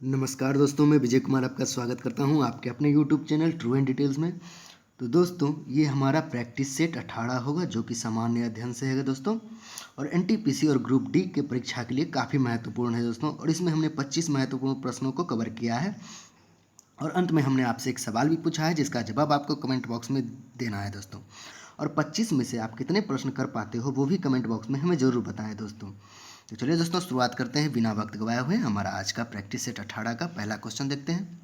नमस्कार दोस्तों, मैं विजय कुमार आपका स्वागत करता हूं आपके अपने YouTube channel true and details में। तो दोस्तों, ये हमारा प्रैक्टिस सेट 18 होगा जो कि सामान्य अध्ययन से है दोस्तों, और एनटीपीसी और ग्रुप डी के परीक्षा के लिए काफ़ी महत्वपूर्ण है दोस्तों। और इसमें हमने 25 महत्वपूर्ण प्रश्नों को कवर किया है और अंत में हमने आपसे एक सवाल भी पूछा है जिसका जवाब आपको कमेंट बॉक्स में देना है दोस्तों। और 25 में से आप कितने प्रश्न कर पाते हो वो भी कमेंट बॉक्स में हमें ज़रूर बताएं दोस्तों। तो चलिए दोस्तों, शुरुआत करते हैं बिना वक्त गवाए हुए। हमारा आज का प्रैक्टिस सेट 18 का पहला क्वेश्चन देखते हैं।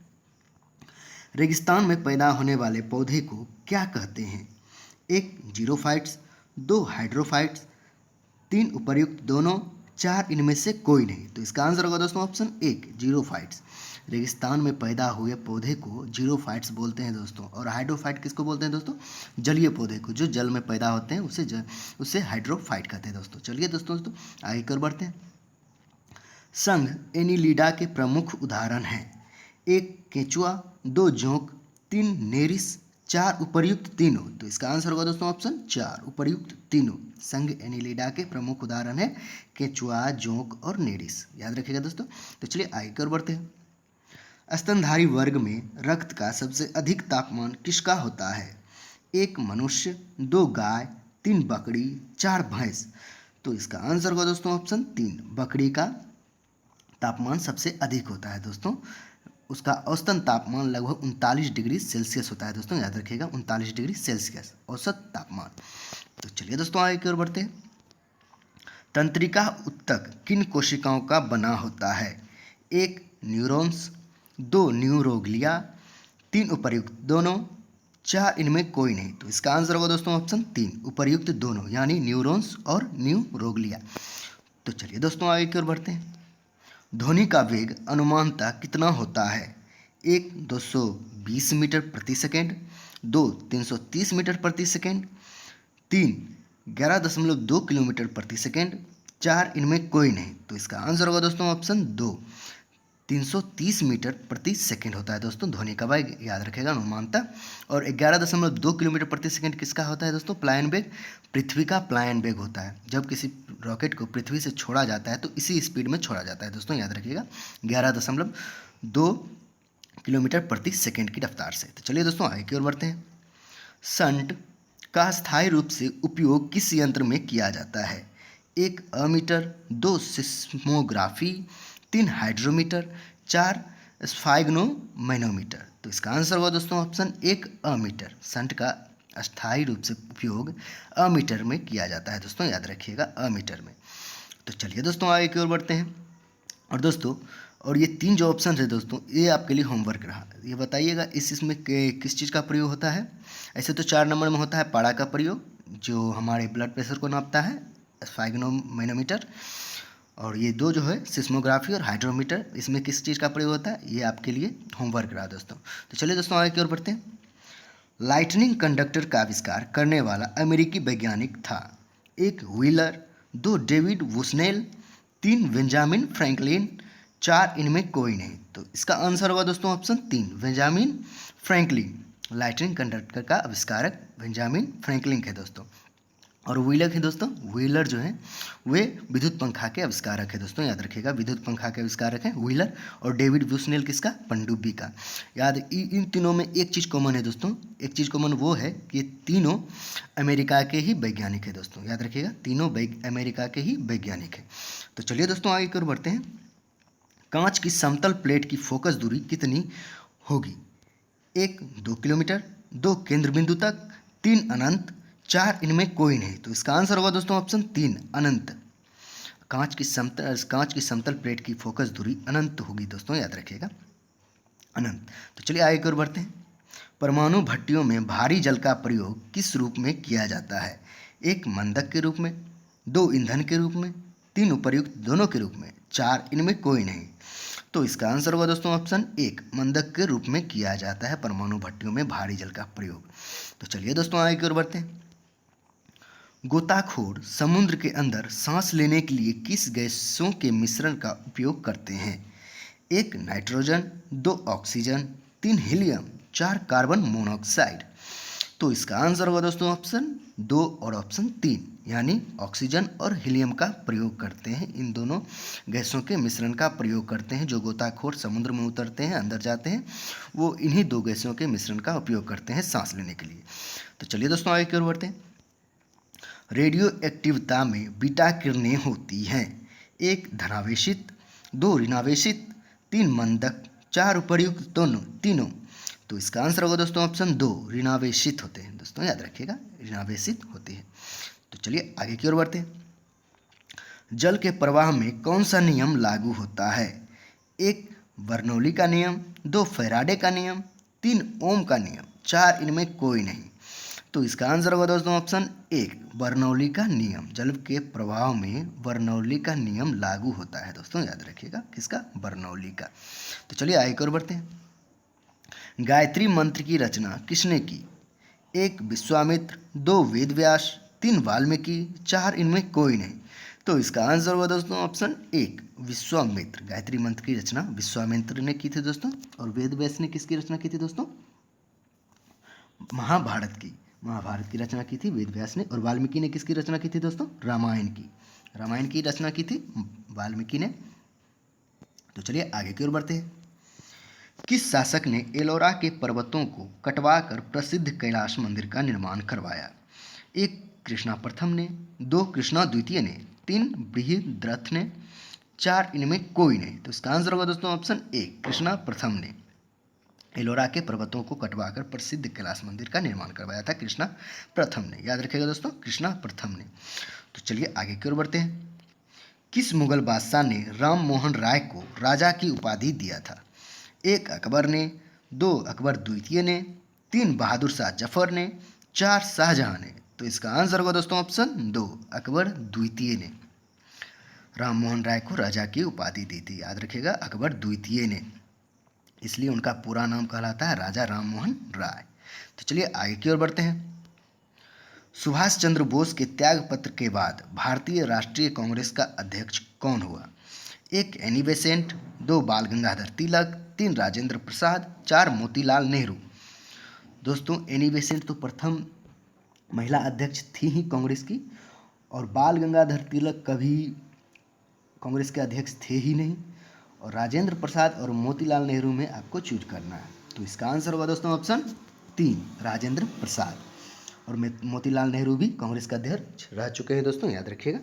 रेगिस्तान में पैदा होने वाले पौधे को क्या कहते हैं? एक जीरोफाइट्स, दो हाइड्रोफाइट्स, तीन उपर्युक्त दोनों, चार इनमें से कोई नहीं। तो इसका आंसर होगा दोस्तों ऑप्शन एक, जीरोफाइट्स। रेगिस्तान में पैदा हुए पौधे को जीरोफाइट्स बोलते हैं दोस्तों। और हाइड्रोफाइट किसको बोलते हैं दोस्तों? जलीय पौधे को, जो जल में पैदा होते हैं उसे हाइड्रोफाइट कहते हैं दोस्तों। चलिए दोस्तों आगे कर बढ़ते हैं। संघ एनिलिडा के प्रमुख उदाहरण हैं। एक केंचुआ, दो जोंक, तीन नेरिस, चार उपर्युक्त तीनों। तो इसका आंसर होगा दोस्तों ऑप्शन चार, उपर्युक्त तीनों। संघ एनिलिडा के प्रमुख उदाहरण है केंचुआ, जोंक और नेरिस। याद रखिएगा दोस्तों। तो चलिए आगे कर बढ़ते हैं। स्तनधारी वर्ग में रक्त का सबसे अधिक तापमान किसका होता है? एक मनुष्य, दो गाय, तीन बकरी, चार भैंस। तो इसका आंसर होगा दोस्तों ऑप्शन तीन, बकरी का तापमान सबसे अधिक होता है दोस्तों। उसका औसतन तापमान लगभग 39 डिग्री सेल्सियस होता है दोस्तों। याद रखिएगा 39 डिग्री सेल्सियस औसत तापमान। तो चलिए दोस्तों आगे की ओर बढ़ते हैं। तंत्रिका ऊतक किन कोशिकाओं का बना होता है? एक न्यूरॉन्स, दो न्यूरोग्लिया, तीन उपर्युक्त दोनों, चार इनमें कोई नहीं। तो इसका आंसर होगा दोस्तों ऑप्शन तीन, उपर्युक्त दोनों, यानी न्यूरॉन्स और न्यूरोग्लिया। तो चलिए दोस्तों आगे की ओर बढ़ते हैं। ध्वनि का वेग अनुमानतः कितना होता है? एक 220 मीटर प्रति सेकेंड, दो 330 मीटर प्रति सेकेंड, तीन 11.2 किलोमीटर प्रति सेकेंड, चार इनमें कोई नहीं। तो इसका आंसर होगा दोस्तों ऑप्शन दो, 330 मीटर प्रति सेकेंड होता है दोस्तों ध्वनि का वेग। याद रखेगा अनुमानतः। और 11.2 किलोमीटर प्रति सेकेंड किसका होता है दोस्तों? प्लायन वेग, पृथ्वी का प्लायन वेग होता है। जब किसी रॉकेट को पृथ्वी से छोड़ा जाता है तो इसी स्पीड में छोड़ा जाता है दोस्तों। याद रखिएगा 11.2 किलोमीटर प्रति सेकेंड की रफ्तार से। तो चलिए दोस्तों आगे की ओर बढ़ते हैं। शंट का स्थायी रूप से उपयोग किस यंत्र में किया जाता है? एक अमीटर, दो सिस्मोग्राफी, तीन हाइड्रोमीटर, चार स्फाइग्नोमैनोमीटर। तो इसका आंसर होगा दोस्तों ऑप्शन एक, अमीटर। शंट का अस्थायी रूप से उपयोग अमीटर में किया जाता है दोस्तों। याद रखिएगा अमीटर में। तो चलिए दोस्तों आगे की ओर बढ़ते हैं। और दोस्तों, और ये तीन जो ऑप्शन है दोस्तों, ये आपके लिए होमवर्क रहा। ये बताइएगा इसमें किस चीज़ का प्रयोग होता है? ऐसे तो 4 नंबर में होता है पाड़ा का प्रयोग, जो हमारे ब्लड प्रेशर को नापता है, स्फाइग्नोमैनोमीटर। और ये दो जो है सिस्मोग्राफी और हाइड्रोमीटर, इसमें किस चीज़ का प्रयोग होता है? ये आपके लिए होमवर्क रहा दोस्तों। तो चलिए दोस्तों आगे की ओर बढ़ते हैं। लाइटनिंग कंडक्टर का आविष्कार करने वाला अमेरिकी वैज्ञानिक था। एक व्हीलर, दो डेविड वुसनेल, तीन बेंजामिन फ्रैंकलिन, चार इनमें कोई नहीं। तो इसका आंसर होगा दोस्तों ऑप्शन तीन, बेंजामिन फ्रैंकलिन। लाइटनिंग कंडक्टर का आविष्कारक बेंजामिन फ्रैंकलिन है दोस्तों। और व्हीलर है दोस्तों, व्हीलर जो है वे विद्युत पंखा के आविष्कारक है दोस्तों। याद रखिएगा विद्युत पंखा के आविष्कारक हैं व्हीलर। और डेविड वुसनेल किसका? पनडुब्बी का। याद इन तीनों में एक चीज़ कॉमन है दोस्तों, एक चीज़ कॉमन वो है कि तीनों अमेरिका के ही वैज्ञानिक है दोस्तों। याद रखिएगा तीनों अमेरिका के ही वैज्ञानिक है। तो चलिए दोस्तों आगे की ओर बढ़ते हैं। कांच की समतल प्लेट की फोकस दूरी कितनी होगी? एक 2 किलोमीटर, दो केंद्र बिंदु तक, तीन अनंत, चार इनमें कोई नहीं। तो इसका आंसर होगा दोस्तों ऑप्शन तीन, अनंत। कांच की समतल प्लेट की फोकस दूरी अनंत होगी दोस्तों। याद रखिएगा अनंत। तो चलिए आगे की ओर बढ़ते हैं। परमाणु भट्टियों में भारी जल का प्रयोग किस रूप में किया जाता है? एक मंदक के रूप में, दो ईंधन के रूप में, तीन उपर्युक्त दोनों के रूप में, चार इनमें कोई नहीं। तो इसका आंसर होगा दोस्तों ऑप्शन एक, मंदक के रूप में किया जाता है परमाणु भट्टियों में भारी जल का प्रयोग। तो चलिए दोस्तों आगे की ओर बढ़ते हैं। गोताखोर समुद्र के अंदर सांस लेने के लिए किस गैसों के मिश्रण का उपयोग करते हैं? एक नाइट्रोजन, दो ऑक्सीजन, तीन हीलियम, चार कार्बन मोनोऑक्साइड। तो इसका आंसर होगा दोस्तों ऑप्शन 2 और ऑप्शन 3, यानी ऑक्सीजन और हीलियम का प्रयोग करते हैं। इन दोनों गैसों के मिश्रण का प्रयोग करते हैं। जो गोताखोर समुद्र में उतरते हैं, अंदर जाते हैं, वो इन्हीं 2 गैसों के मिश्रण का उपयोग करते हैं सांस लेने के लिए। तो चलिए दोस्तों आगे की ओर बढ़ते हैं। रेडियो एक्टिवता में बीटा किरणें होती हैं। 1 धनावेशित, 2 ऋणावेशित, 3 मंदक, 4 उपर्युक्त तीनों। तो इसका आंसर होगा दोस्तों ऑप्शन 2, ऋणावेशित होते हैं। दोस्तों याद रखिएगा, ऋणावेशित होते हैं। तो चलिए आगे की ओर बढ़ते हैं। जल के प्रवाह में कौन सा नियम लागू होता है? 1 बर्नौली का नियम, 2 फैराडे का नियम, 3 ओम का नियम, 4 इनमें कोई नहीं। तो इसका आंसर होगा दोस्तों ऑप्शन 1, बर्नौली का नियम। जल के प्रवाह में बर्नौली का नियम लागू होता है। दोस्तों याद रखिएगा, किसका? बर्नौली का। तो चलिए आगे की ओर बढ़ते हैं। गायत्री मंत्र की रचना किसने की? 1 विश्वामित्र, 2 वेदव्यास, 3 वाल्मीकि, 4 इनमें कोई नहीं। तो इसका आंसर होगा दोस्तों ऑप्शन 1, विश्वामित्र। गायत्री मंत्र की रचना विश्वामित्र ने की थी दोस्तों। और वेदव्यास ने किसकी रचना की थी दोस्तों? महाभारत की रचना की थी वेदव्यास ने। और वाल्मीकि ने किसकी रचना की थी दोस्तों? रामायण की रचना की थी वाल्मीकि ने। तो चलिए आगे की ओर बढ़ते हैं। किस शासक ने एलोरा के पर्वतों को कटवाकर प्रसिद्ध कैलाश मंदिर का निर्माण करवाया? 1 कृष्णा प्रथम ने, 2 कृष्णा द्वितीय ने, 3 बृहद्रथ ने, 4 इनमें कोई नहीं। तो इसका आंसर होगा दोस्तों ऑप्शन 1, कृष्णा प्रथम ने एलोरा के पर्वतों को कटवाकर प्रसिद्ध कैलाश मंदिर का निर्माण करवाया था। कृष्णा प्रथम ने, याद रखिएगा दोस्तों, कृष्णा प्रथम ने। तो चलिए आगे की ओर बढ़ते हैं। किस मुगल बादशाह ने राम मोहन राय को राजा की उपाधि दिया था? 1 अकबर ने, 2 अकबर द्वितीय ने, 3 बहादुर शाह जफर ने, 4 शाहजहां ने। तो इसका आंसर होगा दोस्तों ऑप्शन 2, अकबर द्वितीय ने राम मोहन राय को राजा की उपाधि दी थी। याद रखिएगा, अकबर द्वितीय ने, इसलिए उनका पूरा नाम कहलाता है राजा राम मोहन राय। तो चलिए आगे की ओर बढ़ते हैं। सुभाष चंद्र बोस के त्याग पत्र के बाद भारतीय राष्ट्रीय कांग्रेस का अध्यक्ष कौन हुआ? 1 एनी बेसेंट, 2 बाल गंगाधर तिलक, 3 राजेंद्र प्रसाद, 4 मोतीलाल नेहरू। दोस्तों एनी बेसेंट तो प्रथम महिला अध्यक्ष थी ही कांग्रेस की, और बाल गंगाधर तिलक कभी कांग्रेस के अध्यक्ष थे ही नहीं, और राजेंद्र प्रसाद और मोतीलाल नेहरू में आपको चूज करना है। तो इसका आंसर होगा दोस्तों ऑप्शन 3, राजेंद्र प्रसाद। और मोतीलाल नेहरू भी कांग्रेस का अध्यक्ष रह चुके हैं दोस्तों, याद रखिएगा।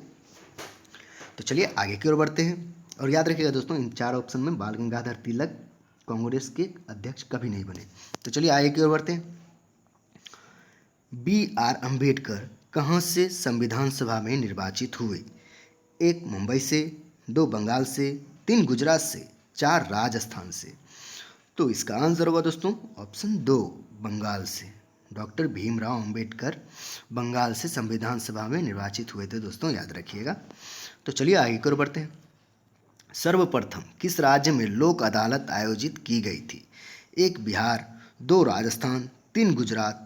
तो चलिए आगे की ओर बढ़ते हैं। और याद रखिएगा दोस्तों, इन 4 ऑप्शन में बाल गंगाधर तिलक कांग्रेस के अध्यक्ष कभी नहीं बने। तो चलिए आगे की ओर बढ़ते हैं। BR अम्बेडकर कहाँ से संविधान सभा में निर्वाचित हुए? 1 मुंबई से, 2 बंगाल से, 3 गुजरात से, 4 राजस्थान से। तो इसका आंसर होगा दोस्तों ऑप्शन 2, बंगाल से। डॉक्टर भीमराव अंबेडकर बंगाल से संविधान सभा में निर्वाचित हुए थे दोस्तों, याद रखिएगा। तो चलिए आगे की ओर बढ़ते हैं। सर्वप्रथम किस राज्य में लोक अदालत आयोजित की गई थी? 1 बिहार, 2 राजस्थान, 3 गुजरात,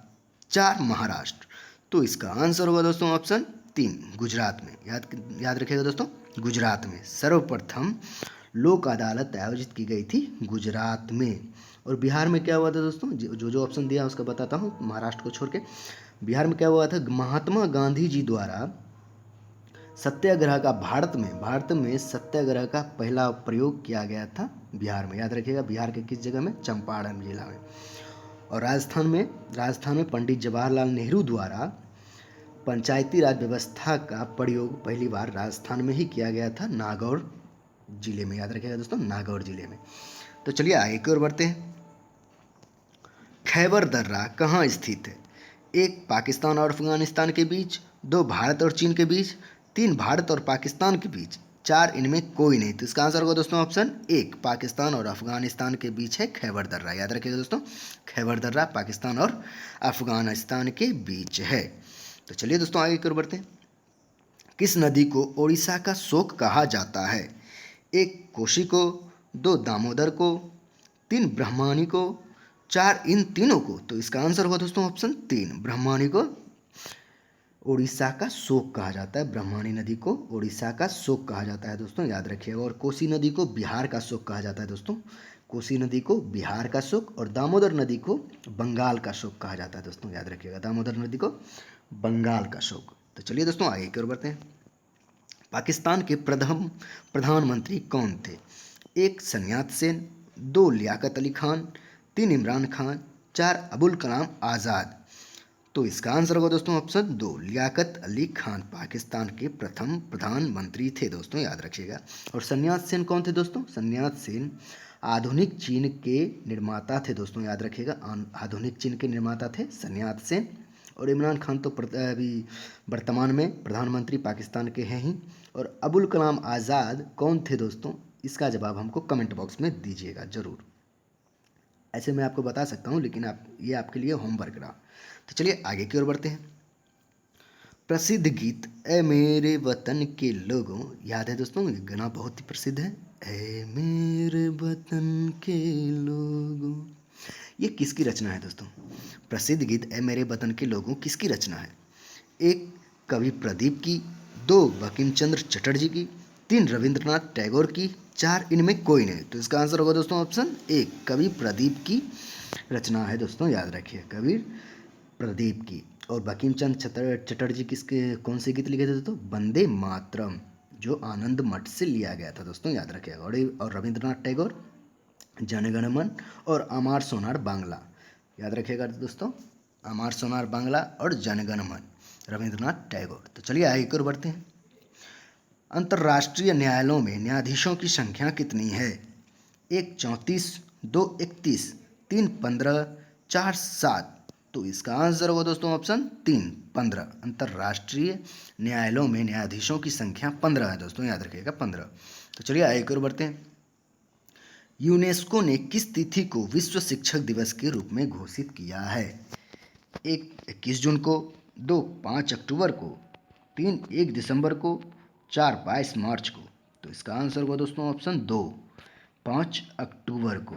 4 महाराष्ट्र। तो इसका आंसर होगा दोस्तों ऑप्शन 3, गुजरात में। याद रखिएगा दोस्तों, गुजरात में सर्वप्रथम लोक अदालत आयोजित की गई थी गुजरात में। और बिहार में क्या हुआ था दोस्तों? जो ऑप्शन दिया उसका बताता हूँ, महाराष्ट्र को छोड़ के। बिहार में क्या हुआ था? महात्मा गांधी जी द्वारा सत्याग्रह का भारत में सत्याग्रह का पहला प्रयोग किया गया था बिहार में। याद रखिएगा, बिहार के किस जगह में? चंपारण जिला में। और राजस्थान में पंडित जवाहरलाल नेहरू द्वारा पंचायती राज व्यवस्था का प्रयोग पहली बार राजस्थान में ही किया गया था, नागौर जिले में। याद रखिएगा दोस्तों, नागौर जिले में। तो चलिए आगे की ओर बढ़ते हैं। खैबर दर्रा कहाँ स्थित है? 1 पाकिस्तान और अफगानिस्तान के बीच, 2 भारत और चीन के बीच, 3 भारत और पाकिस्तान के बीच, 4 इनमें कोई नहीं। तो इसका आंसर होगा दोस्तों ऑप्शन 1, पाकिस्तान और अफगानिस्तान के बीच है खैबर दर्रा। याद रखिएगा दोस्तों, खैबर दर्रा पाकिस्तान और अफगानिस्तान के बीच है। तो चलिए दोस्तों आगे की ओर बढ़ते हैं। किस नदी को ओडिशा का शोक कहा जाता है? 1 कोशी को, 2 दामोदर को, 3 ब्रह्मणी को, 4 इन तीनों को। तो इसका आंसर होगा दोस्तों ऑप्शन 3, ब्रह्मणी को उड़ीसा का शोक कहा जाता है। ब्रह्मणी नदी को उड़ीसा का शोक कहा जाता है दोस्तों, याद रखिएगा। और कोसी नदी को बिहार का शोक कहा जाता है दोस्तों। कोसी नदी को बिहार का शोक और दामोदर नदी को बंगाल का शोक कहा जाता है दोस्तों, याद रखिएगा। दामोदर नदी को बंगाल का शोक। तो चलिए दोस्तों आगे की ओर बढ़ते हैं। पाकिस्तान के प्रथम प्रधानमंत्री कौन थे? 1 सन्यात सेन, 2 लियाकत अली खान, 3 इमरान खान, 4 अबुल कलाम आज़ाद। तो इसका आंसर होगा दोस्तों ऑप्शन 2 लियाकत अली खान पाकिस्तान के प्रथम प्रधानमंत्री थे दोस्तों, याद रखिएगा। और सन्यात सेन कौन थे दोस्तों? सन्यात सेन आधुनिक चीन के निर्माता थे दोस्तों, याद रखिएगा। आधुनिक चीन के निर्माता थे सन्यात सेन। और इमरान खान तो अभी वर्तमान में प्रधानमंत्री पाकिस्तान के हैं ही। और अबुल कलाम आज़ाद कौन थे दोस्तों? इसका जवाब हमको कमेंट बॉक्स में दीजिएगा ज़रूर। ऐसे मैं आपको बता सकता हूँ, लेकिन ये आपके लिए होमवर्क रहा। तो चलिए आगे की ओर बढ़ते हैं। प्रसिद्ध गीत ए मेरे वतन के लोगों, याद है दोस्तों? ये गाना बहुत ही प्रसिद्ध है, ए मेरे वतन के लोगों। ये किसकी रचना है दोस्तों? प्रसिद्ध गीत ए मेरे वतन के लोगों किसकी रचना है? 1 कवि प्रदीप की, 2 बंकिम चंद्र चटर्जी की, 3 रविंद्रनाथ टैगोर की, 4 इनमें कोई नहीं। तो इसका आंसर होगा दोस्तों ऑप्शन 1 कवि प्रदीप की रचना है दोस्तों, याद रखिए, कवि प्रदीप की। और बंकिम चंद्र चटर्जी किसके कौन से गीत लिखे थे दोस्तों? वंदे मातरम, जो आनंद मठ से लिया गया था दोस्तों, याद रखिएगा। और रविंद्रनाथ टैगोर जन गण मन और अमार सोनार बांग्ला, याद रखिएगा दोस्तों। अमार सोनार बांग्ला और जन गण मन, रविंद्रनाथ टैगोर। तो चलिए आगे की ओर बढ़ते हैं। अंतर्राष्ट्रीय न्यायालयों में न्यायाधीशों की संख्या कितनी है? 1 34, 2 31, 3 15, 4 7। तो इसका आंसर होगा दोस्तों ऑप्शन 3 15। अंतर्राष्ट्रीय न्यायालयों में न्यायाधीशों की संख्या 15 है दोस्तों, याद रखिएगा 15। तो चलिए आगे की ओर बढ़ते हैं। यूनेस्को ने किस तिथि को विश्व शिक्षक दिवस के रूप में घोषित किया है? 1 21 जून को, 2 5 अक्टूबर को, 3 1 दिसंबर को, 4 22 मार्च को। तो इसका आंसर होगा दोस्तों ऑप्शन 2 5 अक्टूबर को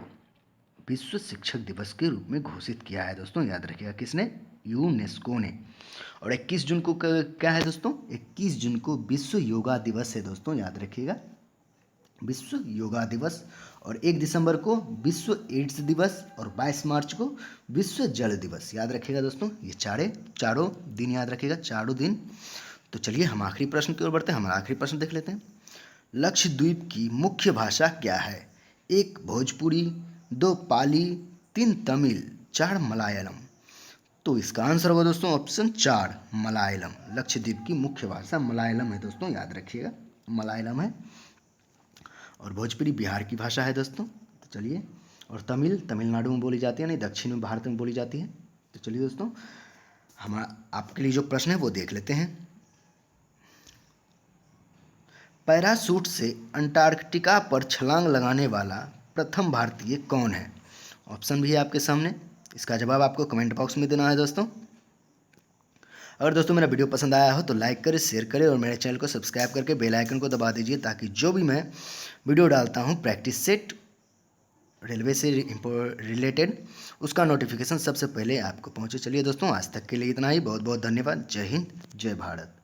विश्व शिक्षक दिवस के रूप में घोषित किया है दोस्तों, याद रखिएगा। किसने? यूनेस्को ने। और 21 जून को क्या है दोस्तों? 21 जून को विश्व योगा दिवस है दोस्तों, याद रखिएगा, विश्व योगा दिवस। और 1 दिसंबर को विश्व एड्स दिवस और 22 मार्च को विश्व जल दिवस, याद रखिएगा दोस्तों। ये चारों दिन याद रखिएगा, चारों दिन। तो चलिए हम आखिरी प्रश्न की ओर बढ़ते हैं। हमारा आखिरी प्रश्न देख लेते हैं। लक्षद्वीप की मुख्य भाषा क्या है? 1 भोजपुरी, 2 पाली, 3 तमिल, 4 मलयालम। तो इसका आंसर होगा दोस्तों ऑप्शन 4 मलयालम। लक्षद्वीप की मुख्य भाषा मलयालम है दोस्तों, याद रखिएगा, मलयालम है। और भोजपुरी बिहार की भाषा है दोस्तों। तो चलिए, और तमिल तमिलनाडु में बोली जाती है, नहीं दक्षिण में भारत में बोली जाती है। तो चलिए दोस्तों, हमारा आपके लिए जो प्रश्न है वो देख लेते हैं। पैराशूट से अंटार्कटिका पर छलांग लगाने वाला प्रथम भारतीय कौन है? ऑप्शन भी है आपके सामने, इसका जवाब आपको कमेंट बॉक्स में देना है दोस्तों। अगर दोस्तों मेरा वीडियो पसंद आया हो तो लाइक करें, शेयर करें और मेरे चैनल को सब्सक्राइब करके बेल आइकन को दबा दीजिए, ताकि जो भी मैं वीडियो डालता हूँ प्रैक्टिस सेट रेलवे से रिलेटेड, उसका नोटिफिकेशन सबसे पहले आपको पहुँचे। चलिए दोस्तों, आज तक के लिए इतना ही। बहुत बहुत धन्यवाद। जय हिंद, जय भारत।